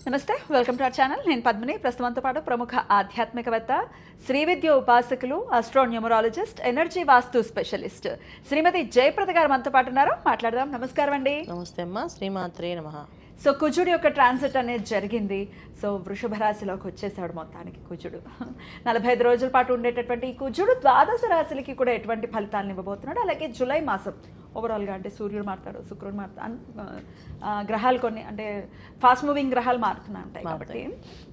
నమస్తే, welcome to our channel. నేను పద్మిని. ప్రస్తుతంతో పాటు ప్రముఖ ఆధ్యాత్మికవేత్త, శ్రీ విద్య ఉపాసకులు, ఆస్ట్రోన్యూమరాలజిస్ట్, ఎనర్జీ వాస్తు స్పెషలిస్ట్ శ్రీమతి జయప్రద గారు మనతో పాటు ఉన్నారు. మాట్లాడదాం. నమస్కారం అండి. నమస్తే అమ్మా. శ్రీమాత్రే నమః. సో కుజుడు యొక్క ట్రాన్సిట్ అనేది జరిగింది. సో వృషభ రాశిలోకి వచ్చేసాడు మొత్తానికి కుజుడు. 45 రోజుల పాటు ఉండేటటువంటి ఈ కుజుడు ద్వాదశ రాశులకి కూడా ఎటువంటి ఫలితాలను ఇవ్వబోతున్నాడు. అలాగే జూలై మాసం ఓవరాల్గా అంటే సూర్యుడు మారుతాడు, శుక్రుడు మారుతాడు, గ్రహాలు కొన్ని అంటే ఫాస్ట్ మూవింగ్ గ్రహాలు మారుతూనే ఉంటాయి. కాబట్టి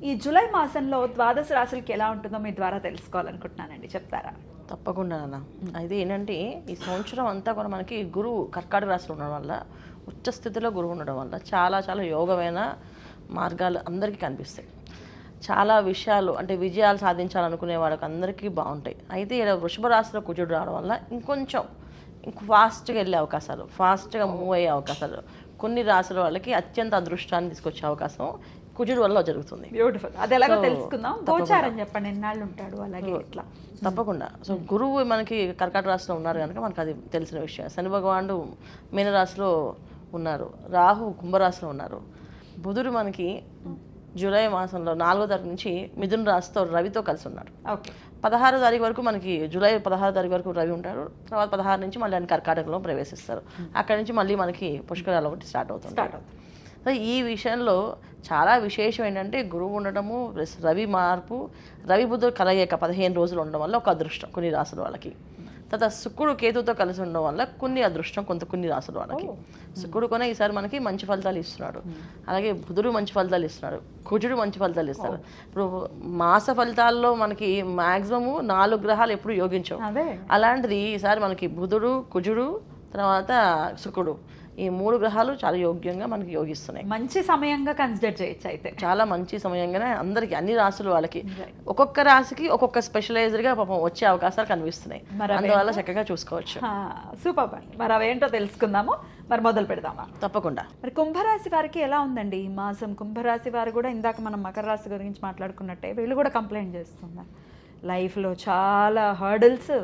ఈ జూలై మాసంలో ద్వాదశ రాశులకి ఎలా ఉంటుందో మీ ద్వారా తెలుసుకోవాలనుకుంటున్నానండి, చెప్తారా? తప్పకుండా అన్న. అయితే ఏంటంటే ఈ సంవత్సరం అంతా కూడా మనకి గురువు కర్కాటక రాశిలో ఉండడం వల్ల, ఉచ్చ స్థితిలో గురువు ఉండడం వల్ల చాలా చాలా యోగమైన మార్గాలు అందరికీ కనిపిస్తాయి. చాలా విషయాలు అంటే విజయాలు సాధించాలనుకునే వాళ్ళకి అందరికీ బాగుంటాయి. అయితే ఇలా వృషభ రాశిలో కుజుడు రావడం వల్ల ఇంకొంచెం ఫాస్ట్గా వెళ్ళే అవకాశాలు, ఫాస్ట్గా మూవ్ అయ్యే అవకాశాలు, కొన్ని రాశుల వాళ్ళకి అత్యంత అదృష్టాన్ని తీసుకొచ్చే అవకాశం కుజుడు వల్ల జరుగుతుంది. బ్యూటిఫుల్. అది ఎలాగో తెలుసుకుందాం. గోచారం చెప్పండి, ఎన్నాళ్ళు ఉంటాడు, అలాగే ఇట్లా. తప్పకుండా. సో గురువు మనకి కర్కాటక రాశిలో ఉన్నారు కనుక మనకు అది తెలిసిన విషయం. శని భగవానుడు మీనరాశిలో ఉన్నారు, రాహు కుంభరాశిలో ఉన్నారు, బుధుడు మనకి జూలై మాసంలో 4వ తారీఖు నుంచి మిథున రాశితో రవితో కలిసి ఉన్నాడు. 16వ తారీఖు వరకు మనకి జూలై 16వ తారీఖు వరకు రవి ఉంటారు. తర్వాత 16 నుంచి మళ్ళీ ఆయన కర్కాటకలో ప్రవేశిస్తారు. అక్కడి నుంచి మళ్ళీ మనకి పుష్కరాలు ఒకటి స్టార్ట్ అవుతుంది. సో ఈ విషయంలో చాలా విశేషం ఏంటంటే గురువు ఉండటము, రవి మార్పు, రవి బుధుడు కలయిక 15 రోజులు ఉండడం వల్ల ఒక అదృష్టం కొన్ని రాసుల వాళ్ళకి. తర్వాత శుక్రుడు కేతుతో కలిసి ఉండడం వల్ల కొన్ని అదృష్టం కొన్ని రాసుల వాళ్ళకి. శుక్రుడు కొనే ఈసారి మనకి మంచి ఫలితాలు ఇస్తున్నాడు. అలాగే బుధుడు మంచి ఫలితాలు ఇస్తున్నాడు, కుజుడు మంచి ఫలితాలు ఇస్తారు. ఇప్పుడు మాస ఫలితాల్లో మనకి మాక్సిమము 4 గ్రహాలు ఎప్పుడు యోగించవు. అలాంటిది ఈసారి మనకి బుధుడు, కుజుడు, తర్వాత శుక్రుడు, ఈ 3 గ్రహాలు చాలా యోగ్యంగా మనకి యోగిస్తున్నాయి. మంచి సమయంగా కన్సిడర్ చేయొచ్చు. అయితే చాలా మంచి సమయంగానే అందరికి అన్ని రాశుల వాళ్ళకి ఒక్కొక్క రాశికి ఒక్కొక్క స్పెషలైజ్డ్గా పాపం వచ్చే అవకాశాలు కనిపిస్తున్నాయి. అందువల్ల చక్కగా చూసుకోవచ్చు. సూపర్ అండి. మరి అవేంటో తెలుసుకుందాము. మరి మొదలు పెడదామా? తప్పకుండా. మరి కుంభరాశి వారికి ఎలా ఉందండి ఈ మాసం? కుంభరాశి వారు కూడా ఇందాక మనం మకర రాశి గురించి మాట్లాడుకున్నట్టే వీళ్ళు కూడా కంప్లైంట్ చేస్తున్నారు. లైఫ్లో చాలా హర్డల్స్,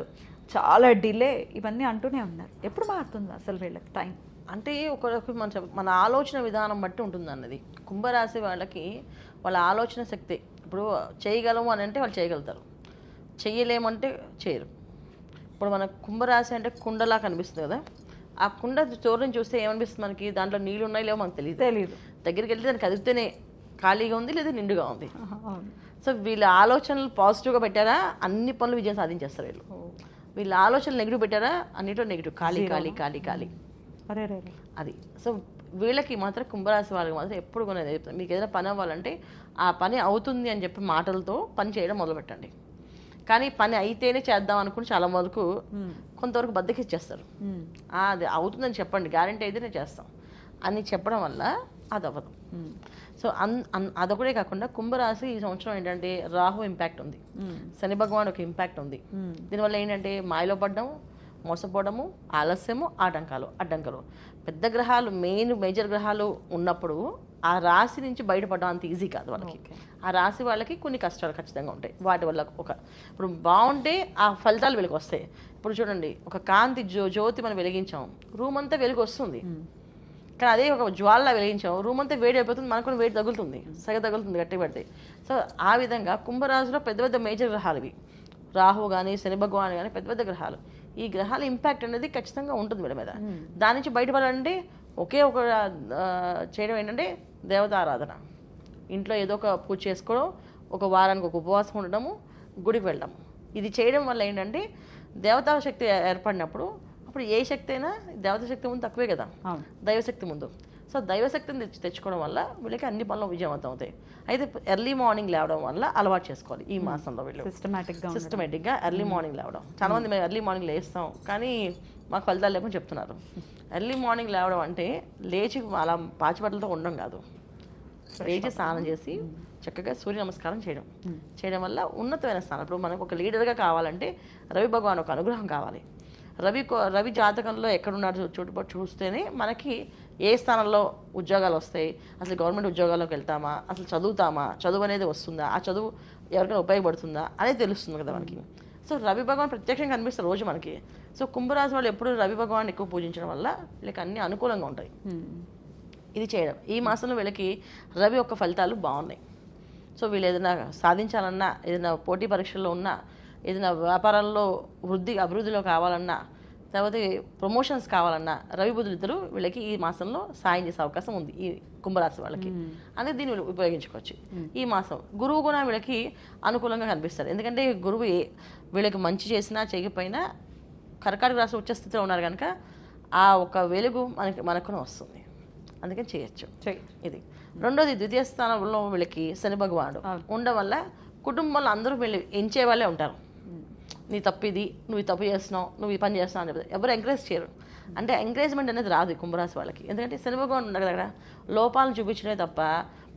చాలా డిలే, ఇవన్నీ అంటూనే ఉన్నారు. ఎప్పుడు మారుతుంది అసలు వీళ్ళకి టైం? అంటే ఒకరికి మన ఆలోచన విధానం బట్టి ఉంటుంది అన్నది. కుంభరాశి వాళ్ళకి వాళ్ళ ఆలోచన శక్తి, ఇప్పుడు చేయగలము అని అంటే వాళ్ళు చేయగలుగుతారు, చెయ్యలేమంటే చేయరు. ఇప్పుడు మన కుంభరాశి అంటే కుండలా కనిపిస్తుంది కదా, ఆ కుండ చోరుని చూస్తే ఏమనిపిస్తుంది మనకి? దాంట్లో నీళ్ళు ఉన్నాయి లేవో మనకు తెలియదు. దగ్గరికి వెళ్తే దానికి కదిపితేనే ఖాళీగా ఉంది లేదా నిండుగా ఉంది. సో వీళ్ళ ఆలోచనలు పాజిటివ్గా పెట్టారా అన్ని పనులు విజయం సాధించేస్తారు వీళ్ళు. వీళ్ళ ఆలోచనలు నెగిటివ్ పెట్టారా అన్నిటో నెగిటివ్, ఖాళీ ఖాళీ ఖాళీ ఖాళీ అది. సో వీళ్ళకి మాత్రం కుంభరాశి వాళ్ళకి మాత్రం ఎప్పుడు కూడా చెప్తాను, మీకు ఏదైనా పని అవ్వాలంటే ఆ పని అవుతుంది అని చెప్పి మాటలతో పని చేయడం మొదలుపెట్టండి. కానీ పని అయితేనే చేద్దాం అనుకుని చాలా వరకు కొంతవరకు బద్దకిచ్చేస్తారు. అది అవుతుందని చెప్పండి, గ్యారంటీ అయితే నేను చేస్తాం అని చెప్పడం వల్ల అది అవ్వదు. సో అదొకటే కాకుండా కుంభరాశి ఈ సంవత్సరం ఏంటంటే రాహు ఇంపాక్ట్ ఉంది, శని భగవాన్ ఒక ఇంపాక్ట్ ఉంది. దీనివల్ల ఏంటంటే మాయలో పడ్డం, మోసపోవడము, ఆలస్యము, అడ్డంకలు. పెద్ద గ్రహాలు మేజర్ గ్రహాలు ఉన్నప్పుడు ఆ రాశి నుంచి బయటపడడం అంత ఈజీ కాదు వాళ్ళకి. ఆ రాశి వాళ్ళకి కొన్ని కష్టాలు ఖచ్చితంగా ఉంటాయి. వాటి వల్ల ఇప్పుడు బాగుంటే ఆ ఫలితాలు వెలుగు వస్తాయి. ఇప్పుడు చూడండి, ఒక కాంతి జ్యోతి మనం వెలిగించాం, రూమ్ అంతా వెలుగు వస్తుంది. కానీ అదే ఒక జ్వాల వెలిగించాం, రూమ్ అంతా వేడి అయిపోతుంది, మనకు వేడి తగులుతుంది, తగులుతుంది గట్టి పడితే. సో ఆ విధంగా కుంభరాశిలో పెద్ద పెద్ద మేజర్ గ్రహాలు ఇవి, రాహు కానీ శని భగవాన్ కానీ పెద్ద పెద్ద గ్రహాలు. ఈ గ్రహాల ఇంపాక్ట్ అనేది ఖచ్చితంగా ఉంటుంది వీళ్ళ మీద. దాని నుంచి బయటపడాలంటే ఒకే ఒక చేయడం ఏంటంటే దేవత ఆరాధన. ఇంట్లో ఏదో ఒక పూజ చేసుకోవడం, ఒక వారానికి ఒక ఉపవాసం ఉండడము, గుడికి వెళ్ళడం. ఇది చేయడం వల్ల ఏంటంటే దేవతా శక్తి ఏర్పడినప్పుడు అప్పుడు ఏ శక్తి అయినా దేవతా శక్తి ముందు తక్కువే కదా, దైవశక్తి ముందు. సో దైవశక్తిని తెచ్చుకోవడం వల్ల వీళ్ళకి అన్ని పనులు విజయవంతం అవుతాయి. అయితే ఎర్లీ మార్నింగ్ లేవడం వల్ల అలవాటు చేసుకోవాలి ఈ మాసంలో వీళ్ళు సిస్టమేటిక్గా ఎర్లీ మార్నింగ్ లేవడం. చాలా మంది మేము ఎర్లీ మార్నింగ్ లేస్తాం కానీ మాకు ఫలితాలు లేకుండా చెప్తున్నారు. ఎర్లీ మార్నింగ్ లేవడం అంటే లేచి అలా పాచిబట్టలతో ఉండడం కాదు, లేచి స్నానం చేసి చక్కగా సూర్య నమస్కారం చేయడం వల్ల ఉన్నతమైన స్థానం. ఇప్పుడు మనకు ఒక లీడర్గా కావాలంటే రవి భగవాన్ ఒక అనుగ్రహం కావాలి. రవి జాతకంలో ఎక్కడున్నాడు చూస్తేనే మనకి ఏ స్థానంలో ఉద్యోగాలు వస్తాయి, అసలు గవర్నమెంట్ ఉద్యోగాల్లోకి వెళ్తామా, అసలు చదువుతామా, చదువు అనేది వస్తుందా, ఆ చదువు ఎవరికైనా ఉపయోగపడుతుందా అనేది తెలుస్తుంది కదా మనకి. సో రవి భగవాన్ ప్రత్యక్షంగా కనిపిస్తారు రోజు మనకి. సో కుంభరాశి వాళ్ళు ఎప్పుడు రవి భగవాన్ ఎక్కువ పూజించడం వల్ల వీళ్ళకి అన్ని అనుకూలంగా ఉంటాయి. ఇది చేయడం. ఈ మాసంలో వీళ్ళకి రవి యొక్క ఫలితాలు బాగున్నాయి. సో వీళ్ళు ఏదైనా సాధించాలన్నా, ఏదైనా పోటీ పరీక్షల్లో ఉన్నా, ఏదైనా వ్యాపారాల్లో అభివృద్ధిలో కావాలన్నా, తర్వాత ప్రమోషన్స్ కావాలన్నా రవి బుధులు ఇద్దరు వీళ్ళకి ఈ మాసంలో సాయం చేసే అవకాశం ఉంది ఈ కుంభరాశి వాళ్ళకి. అందుకే దీన్ని వీళ్ళు ఉపయోగించుకోవచ్చు. ఈ మాసం గురువు కూడా వీళ్ళకి అనుకూలంగా కనిపిస్తారు. ఎందుకంటే గురువు వీళ్ళకి మంచి చేసినా చేయకపోయినా కర్కాటక రాశి ఉచ్చ స్థితిలో ఉన్నారు కనుక ఆ ఒక వెలుగు మనకు వస్తుంది. అందుకని చేయొచ్చు ఇది. రెండోది ద్వితీయ స్థానంలో వీళ్ళకి శని భగవానుడు ఉండడం వల్ల కుటుంబంలో అందరూ వీళ్ళు ఎంచే వాళ్ళే ఉంటారు. నీ తప్పు ఇది, నువ్వు ఈ తప్పు చేస్తున్నావు, నువ్వు ఈ పని చేస్తున్నావు అని చెప్పి ఎవరు ఎంకరేజ్ చేయరు. అంటే ఎంకరేజ్మెంట్ అనేది రాదు ఈ కుంభరాశి వాళ్ళకి. ఎందుకంటే శని భగవానుడు ఉండదు కదా, లోపాలను చూపించడమే తప్ప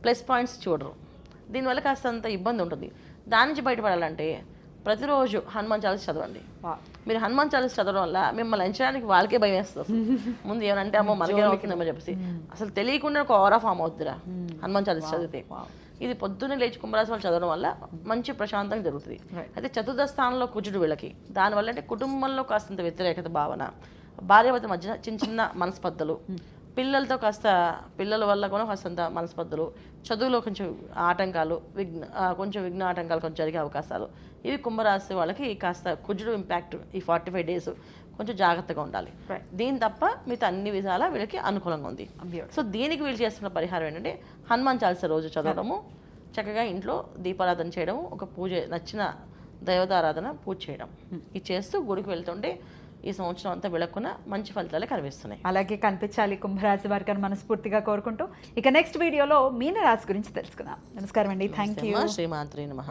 ప్లస్ పాయింట్స్ చూడరు. దీనివల్ల కాస్తంత ఇబ్బంది ఉంటుంది. దాని నుంచి బయటపడాలంటే ప్రతిరోజు హనుమాన్ చాలీసా చదవండి. మీరు హనుమాన్ చాలీసా చదవడం వల్ల మిమ్మల్ని ఎంచడానికి వాళ్ళకే భయం వేస్తుంది. ముందు ఏమంటే అమ్మో మనకే అవుతుందేమో చెప్పేసి అసలు తెలియకుండా ఒక ఓవర్ ఫామ్ అవుతుందిరా హనుమాన్ చాలీసా చదివితే. ఇది పొద్దున్నే లేచి కుంభరాశి వాళ్ళు చదవడం వల్ల మంచి ప్రశాంతంగా జరుగుతుంది. అయితే చతుర్థ స్థానంలో కుజుడు వీళ్ళకి, దానివల్ల అంటే కుటుంబంలో కాస్తంత వ్యతిరేకత భావన, భార్యాభర్త మధ్య చిన్న చిన్న మనస్పర్ధలు, పిల్లలతో పిల్లల వల్ల కూడా కాస్తంత మనస్పర్ధలు, చదువులో కొంచెం ఆటంకాలు, కొంచెం విఘ్న ఆటంకాలు కొంచెం జరిగే అవకాశాలు, ఇవి కుంభరాశి వాళ్ళకి కాస్త కుజుడు ఇంపాక్ట్ ఈ 45 days కొంచెం జాగ్రత్తగా ఉండాలి. దీని తప్ప మిగతా అన్ని విధాలా వీళ్ళకి అనుకూలంగా ఉంది. సో దీనికి వీళ్ళు చేస్తున్న పరిహారం ఏంటంటే హనుమాన్ చాలీసా రోజు చదవడము, చక్కగా ఇంట్లో దీపారాధన చేయడము, ఒక పూజ నచ్చిన దైవతారాధన పూజ చేయడం, ఇది చేస్తూ గుడికి వెళ్తుంటే ఈ సంవత్సరం అంతా వెళ్ళకుండా మంచి ఫలితాలే కనిపిస్తున్నాయి. అలాగే కనిపించాలి కుంభరాశి వారికి అని మనస్ఫూర్తిగా కోరుకుంటూ ఇక నెక్స్ట్ వీడియోలో మీనరాశి గురించి తెలుసుకుందాం. నమస్కారం అండి. Thank you. శ్రీమాత్రే నమః.